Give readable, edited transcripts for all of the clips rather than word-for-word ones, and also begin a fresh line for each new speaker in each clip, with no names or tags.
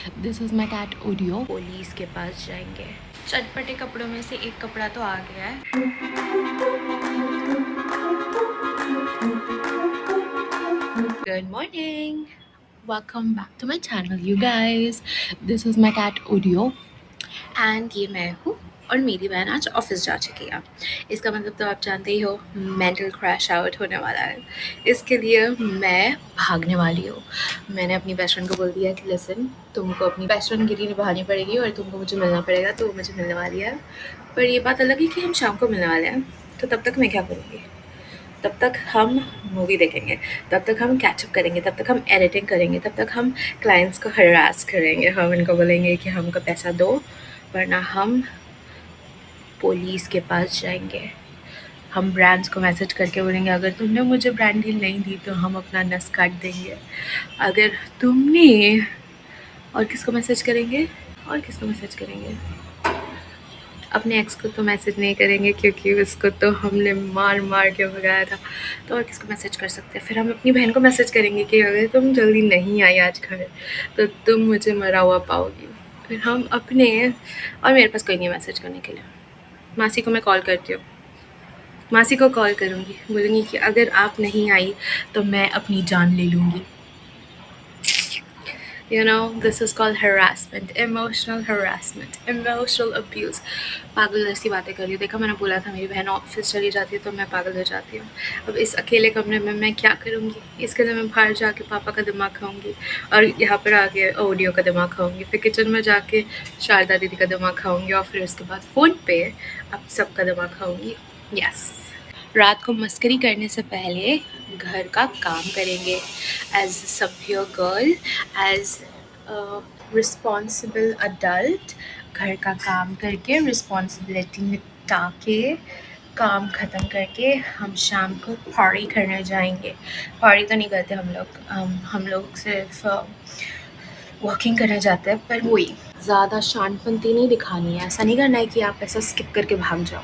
This is my cat Odio. Police के पास जाएंगे। चटपटे कपड़ों में से एक कपड़ा तो आ गया है। Good morning, welcome back to my channel you guys. This is my cat Odio and ये मैं हूँ और मेरी बहन आज ऑफिस जा चुकी है। इसका मतलब तो आप जानते ही हो, मेंटल क्रैश आउट होने वाला है। इसके लिए मैं भागने वाली हूँ। मैंने अपनी बेस्ट फ्रेंड को बोल दिया कि लिसन, तुमको अपनी बेस्ट फ्रेंड गिरी निभानी पड़ेगी और तुमको मुझे मिलना पड़ेगा। तो वो मुझे मिलने वाली है, पर ये बात अलग है कि हम शाम को मिलने वाले हैं। तो तब तक मैं क्या करूँगी? तब तक हम मूवी देखेंगे, तब तक हम कैचअप करेंगे, तब तक हम एडिटिंग करेंगे, तब तक हम क्लाइंट्स को हरास करेंगे। हम इनको बोलेंगे कि हमको पैसा दो, वरना हम पुलिस के पास जाएंगे। हम ब्रांड्स को मैसेज करके बोलेंगे, अगर तुमने मुझे ब्रांड डील नहीं दी तो हम अपना नस काट देंगे। अगर तुमने और किसको मैसेज करेंगे? अपने एक्स को तो मैसेज नहीं करेंगे, क्योंकि उसको तो हमने मार मार के भगाया था। तो और किसको मैसेज कर सकते हैं? फिर हम अपनी बहन को मैसेज करेंगे कि अगर तुम जल्दी नहीं आई आज घर तो तुम मुझे मरा हुआ पाओगी। फिर हम अपने, और मेरे पास कोई नहीं है मैसेज करने के लिए। मासी को मैं कॉल करती हूँ, मासी को कॉल करूँगी, बोलूँगी कि अगर आप नहीं आई तो मैं अपनी जान ले लूँगी। You know, this is called harassment, emotional harassment, emotional abuse. पागल जैसी बातें कर रही हूँ। देखा, मैंने बोला था मेरी बहन ऑफिस चली जाती है तो मैं पागल हो जाती हूँ। अब इस अकेले कमरे में मैं क्या करूँगी? इसके लिए मैं बाहर जाके पापा का दिमाग खाऊँगी, और यहाँ पर आके ऑडियो का दिमाग खाऊँगी, फिर किचन में जाके शारदा दीदी का दिमाग खाऊँगी, और फिर उसके बाद फ़ोन पे आप सबका दिमाग खाऊँगी। यस, रात को मस्करी करने से पहले घर का काम करेंगे। एज सभ्य गर्ल, एज रिस्पॉन्सिबल अडल्ट, घर का काम करके, रिस्पॉन्सिबिलिटी निपटा के, काम ख़त्म करके हम शाम को पार्टी करने जाएंगे। पार्टी तो नहीं करते हम लोग सिर्फ वॉकिंग करने जाते हैं। पर वही, ज़्यादा शानपंती नहीं दिखानी है। ऐसा नहीं करना है कि आप ऐसा स्किप करके भाग जाओ।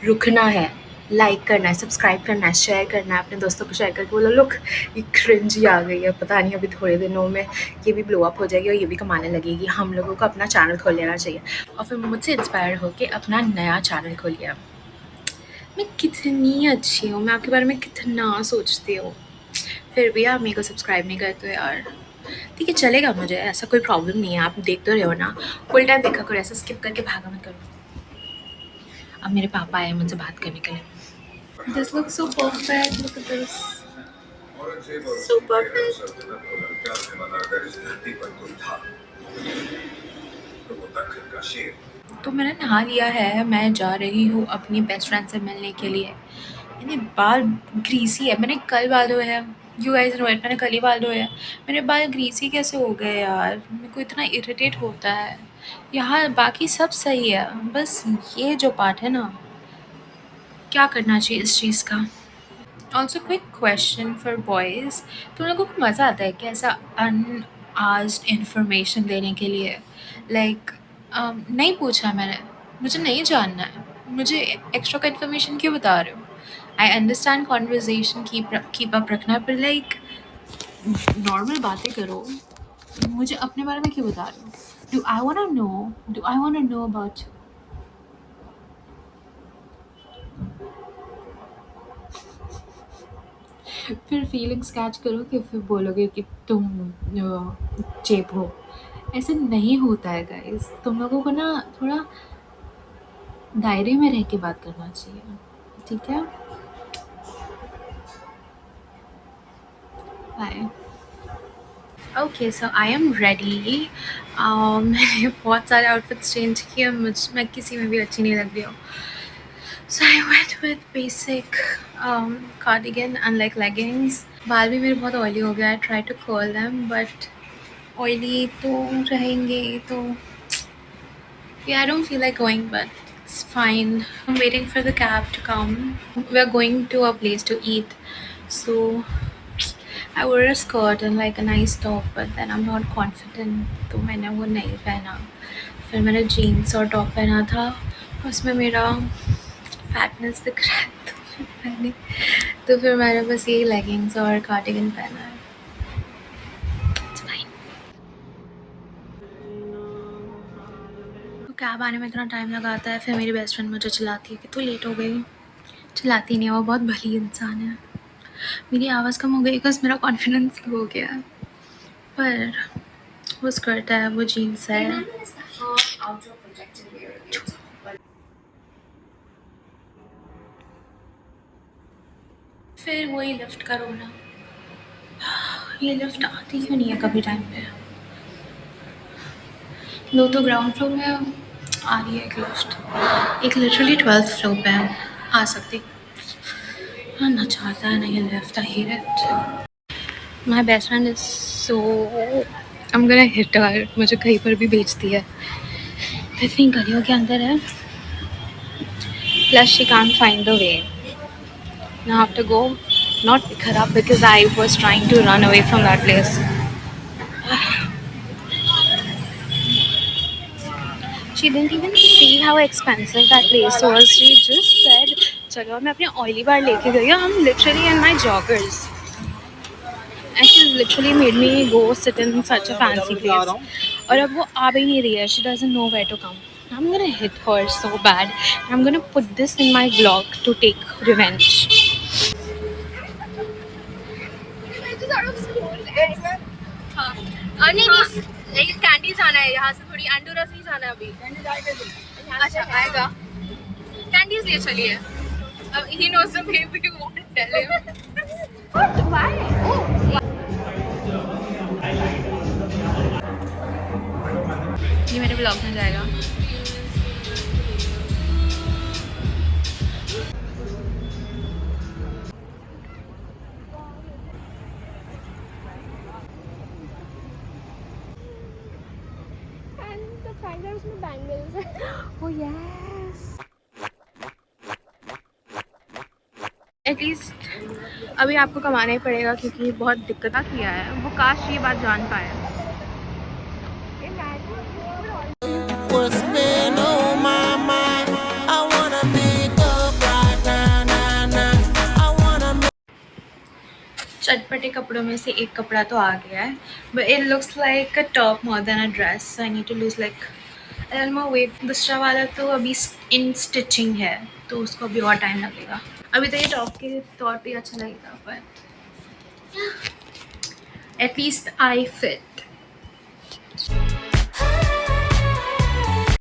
रुकना है, लाइक करना है, सब्सक्राइब करना है, शेयर करना है, अपने दोस्तों को शेयर करके बोलो, लुक ये क्रिंजी आ गई है, पता नहीं अभी थोड़े दिनों में ये भी ब्लो अप हो जाएगी और ये भी कमाने लगेगी। हम लोगों को अपना चैनल खोल लेना चाहिए, और फिर मुझसे इंस्पायर होकर अपना नया चैनल खोलिए। मैं कितनी अच्छी हूँ, मैं आपके बारे में कितना सोचती हूँ, फिर भी आप मेरे को सब्सक्राइब नहीं करते हो यार। ठीक है, चलेगा, मुझे ऐसा कोई प्रॉब्लम नहीं है। आप देख तो रहे हो ना, फुल टाइम देखा करो, ऐसा स्किप करके भागा मत करो। अब मेरे पापा आए मुझसे बात करने के लिए। This looks so perfect. Look at this. So perfect. तो मैंने नहा लिया है, मैं जा रही हूँ अपनी बेस्ट फ्रेंड से मिलने के लिए। मेरे बाल ग्रीसी है, मैंने कल बाल धोए हैं। यू गाइस नो इट, मैंने कल ही बाल धोए हैं। मेरे बाल ग्रीसी कैसे हो गए यार? मेरे को इतना इरिटेट होता है। यहाँ बाकी सब सही है, बस ये जो पार्ट है ना, क्या करना चाहिए इस चीज़ का? Also quick question for boys, तुम लोगों को मज़ा आता है क्या ऐसा अनआस्क्ड इन्फॉर्मेशन देने के लिए? लाइक नहीं पूछा मैंने, मुझे नहीं जानना है, मुझे एक्स्ट्रा का इन्फॉर्मेशन क्यों बता रहे हो? I understand conversation keep up रखना, पर लाइक नॉर्मल बातें करो, मुझे अपने बारे में क्यों बता रहे हो? Do I want know about. फिर फीलिंग्स कैच करोगे, फिर बोलोगे कि तुम चेप हो। ऐसे नहीं होता है गाइस, तुम लोगों को ना थोड़ा दायरे में रह के बात करना चाहिए, ठीक है? Bye. Okay, so I am ready. मैंने बहुत सारे आउटफिट्स चेंज किए, मैं किसी में भी अच्छी नहीं लग रही हूँ। So I went with basic cardigan and like leggings. बाल भी मेरे बहुत ऑयली हो गया है, try to curl them, but oily तो रहेंगे तो yeah, I don't feel like going, but it's fine. I'm waiting for the cab to come. We're going to a place to eat, so I wore a skirt and like a nice top, but then I'm not confident, तो मैंने वो नहीं पहना। फिर मैंने jeans और top पहना था, उसमें मेरा फैटनेस दिख रहा है, तो फिर मैंने बस यही लेगिंग्स और कार्डिगन पहना है। It's fine. कैब आने में इतना टाइम लगाता है, फिर मेरी बेस्ट फ्रेंड मुझे चिल्लाती है कि तू लेट हो गई। चिल्लाती नहीं है, वो बहुत भली इंसान है। मेरी आवाज़ कम हो गई बिकॉज मेरा कॉन्फिडेंस हो गया है, पर वो स्कर्ट है, वो जीन्स है। फिर वही लिफ्ट का रोना। ये लिफ्ट आती क्यों नहीं है कभी टाइम पे? लो तो ग्राउंड फ्लोर में आ रही है एक लिफ्ट, एक लिटरली 12th फ्लोर पे है, आ सकती। आना चाहता है नहीं lift, I hate it. My best friend is so, I am gonna hit her, मुझे कहीं पर भी भेजती है। इतनी गलियों के अंदर है, plus she can't find the way. Now I have to go, not pick her up because I was trying to run away from that place. She didn't even see how expensive that place was. She just said, "चलो मैं अपने oily bar लेके गई हूँ." I'm literally in my joggers, and she literally made me go sit in such a fancy place. और अब वो आ भी नहीं रही है. She doesn't know where to come. I'm gonna hit her so bad. I'm gonna put this in my vlog to take revenge. हाँ, नहीं candy जाना है यहाँ से, थोड़ी एंडोरा से ही जाना है अभी। अच्छा आएगा, कैंडीज ले चलिए। अब he knows the way, we won't tell him. Why? ये मेरे ब्लॉग में जाएगा।
And the fact that उसमें bangles है।
Oh yes. एटलीस्ट अभी आपको कमाना ही पड़ेगा क्योंकि बहुत दिक्कत किया है वो, काश ये बात जान पाए।
What's been on my mind? I wanna make up right now, now, now. I wanna
चटपटे कपड़ों में से एक कपड़ा तो आ गया है, but it looks like a top more than a dress, so I need to lose like weight. दूसरा वाला तो अभी इन स्टिचिंग है, तो उसको अभी और टाइम लगेगा। अभी तो ये टॉप के तौर पे अच्छा लगेगा, बट एटलीस्ट आई फिट।